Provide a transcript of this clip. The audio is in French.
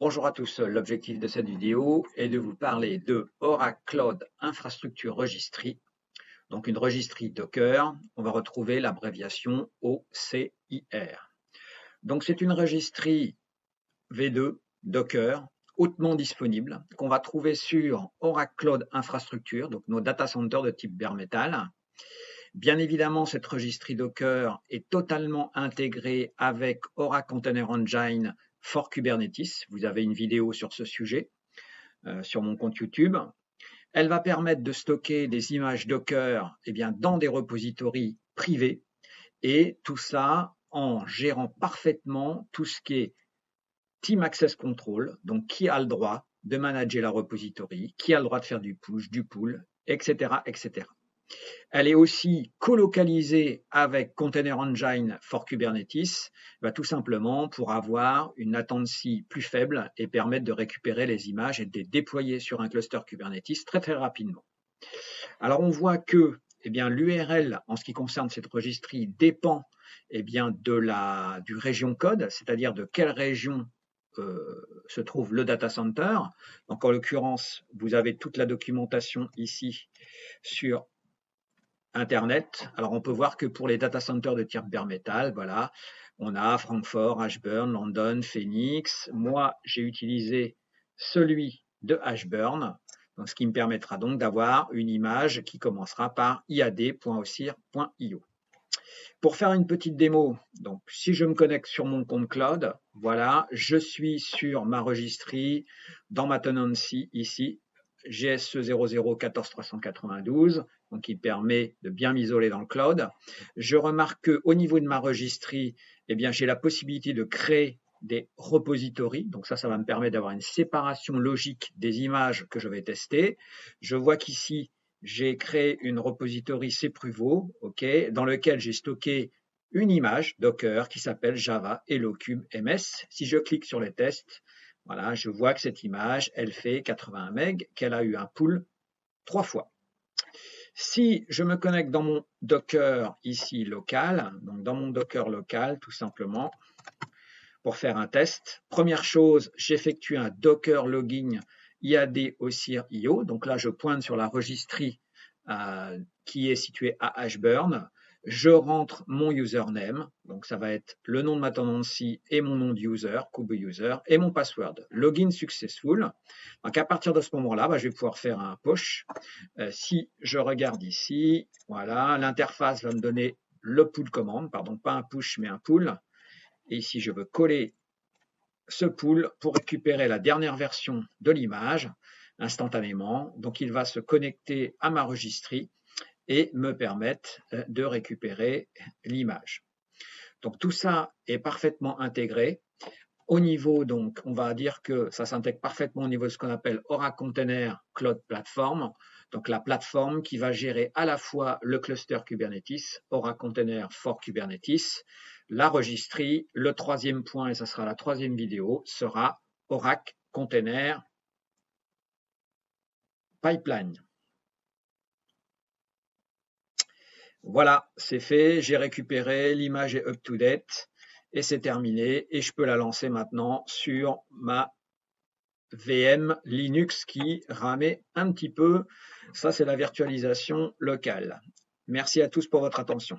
Bonjour à tous, l'objectif de cette vidéo est de vous parler de Oracle Cloud Infrastructure Registry, donc une registry Docker. On va retrouver l'abréviation OCIR. Donc c'est une registry V2 Docker hautement disponible qu'on va trouver sur Oracle Cloud Infrastructure, donc nos data centers de type bare metal. Bien évidemment, cette registry Docker est totalement intégrée avec Oracle Container Engine for Kubernetes. Vous avez une vidéo sur ce sujet sur mon compte YouTube. Elle va permettre de stocker des images Docker dans des repositories privés et tout ça en gérant parfaitement tout ce qui est Team Access Control, donc qui a le droit de manager la repository, qui a le droit de faire du push, du pull, etc., etc. Elle est aussi colocalisée avec Container Engine for Kubernetes, tout simplement pour avoir une latency plus faible et permettre de récupérer les images et de les déployer sur un cluster Kubernetes très très rapidement. Alors on voit que l'URL en ce qui concerne cette registry dépend du région code, c'est-à-dire de quelle région se trouve le data center. Donc en l'occurrence, vous avez toute la documentation ici sur Internet. Alors, on peut voir que pour les data centers de type bare metal, voilà, on a Francfort, Ashburn, London, Phoenix. Moi, j'ai utilisé celui de Ashburn, donc ce qui me permettra donc d'avoir une image qui commencera par iad.ocir.io. Pour faire une petite démo, donc si je me connecte sur mon compte cloud, voilà, je suis sur ma registry dans ma tenancy ici, GSE 0014.392, donc qui permet de bien m'isoler dans le cloud. Je remarque qu'au niveau de ma registry, j'ai la possibilité de créer des repositories. Donc ça va me permettre d'avoir une séparation logique des images que je vais tester. Je vois qu'ici, j'ai créé une repository cpruvo, dans lequel j'ai stocké une image Docker qui s'appelle Java HelloCube MS. Si je clique sur les tests, voilà, je vois que cette image, elle fait 81 MB, qu'elle a eu un pull 3 fois. Si je me connecte dans mon Docker ici local, donc dans mon Docker local tout simplement, pour faire un test, première chose, j'effectue un Docker login IAD OCIR.io. Donc là, je pointe sur la registry qui est située à Ashburn. Je rentre mon username, donc ça va être le nom de ma tenancy et mon nom de user, kube-user, et mon password. Login successful. Donc à partir de ce moment-là, je vais pouvoir faire un push. Si je regarde ici, voilà, l'interface va me donner le pull commande, pardon, pas un push mais un pull. Et ici, je veux coller ce pull pour récupérer la dernière version de l'image instantanément. Donc, il va se connecter à ma registry et me permettre de récupérer l'image. Donc, tout ça est parfaitement intégré. Au niveau, donc, on va dire que ça s'intègre parfaitement au niveau de ce qu'on appelle Oracle Container Cloud Platform. Donc, la plateforme qui va gérer à la fois le cluster Kubernetes, Oracle Container for Kubernetes, la registry. Le troisième point, et ça sera la troisième vidéo, sera Oracle Container Pipeline. Voilà, c'est fait, j'ai récupéré, l'image est up-to-date et c'est terminé et je peux la lancer maintenant sur ma VM Linux qui ramait un petit peu. Ça, c'est la virtualisation locale. Merci à tous pour votre attention.